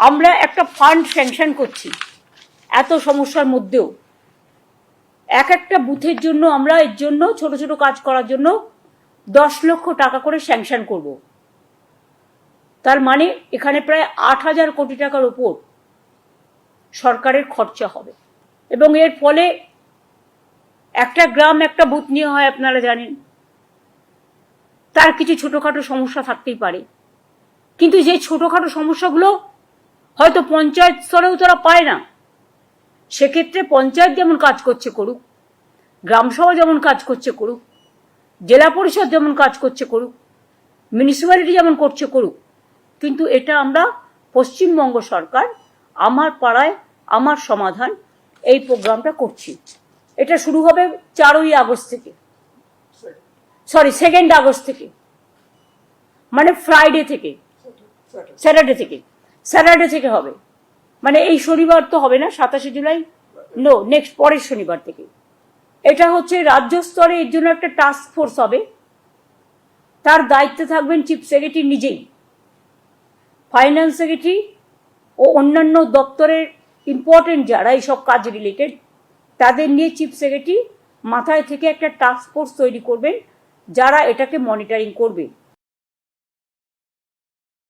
আমরা একটা fund sanction করছি এত সমস্যার মধ্যেও। এক একটা বুথের জন্য আমরা এর জন্য ছোট ছোট কাজ করার জন্য 10 লক্ষ টাকা করে স্যাংশন করব। তার মানে এখানে প্রায় 8,000 কোটি টাকার উপর সরকারের খরচা হবে। এবং এর ফলে একটা গ্রাম একটা বুথ নিয়ে হয়, আপনারা জানেন, তার কিছু ছোটখাটো সমস্যা থাকতেই পারে, কিন্তু যে ছোটখাটো সমস্যাগুলো হয়তো পঞ্চায়েত স্তরেও তারা পায় না, সেক্ষেত্রে পঞ্চায়েত যেমন কাজ করছে করুক, গ্রামসভা যেমন কাজ করছে করুক, জেলা পরিষদ যেমন কাজ করছে করুক, মিউনিসিপ্যালিটি যেমন করছে করুক, কিন্তু এটা আমরা পশ্চিমবঙ্গ সরকার আমার পাড়ায় আমার সমাধান এই প্রোগ্রামটা করছি। এটা শুরু হবে 2 আগস্ট থেকে, 2 আগস্ট থেকে, মানে ফ্রাইডে থেকে, স্যাটারডে থেকে হবে। মানে এই শনিবার তো হবে না, 27শে জুলাই, নো, নেক্সট পরের শনিবার থেকে। এটা হচ্ছে রাজ্য স্তরে এর জন্য একটা টাস্ক ফোর্স হবে, তার দায়িত্বে থাকবেন চিফ সেক্রেটারি নিজেই, ফাইন্যান্স সেক্রেটারি ও অন্যান্য দপ্তরের ইম্পর্টেন্ট যারা এইসব কাজ রিলেটেড, তাদের নিয়ে চিফ সেক্রেটারি মাথায় থেকে একটা টাস্ক ফোর্স তৈরি করবেন যারা এটাকে মনিটরিং করবে।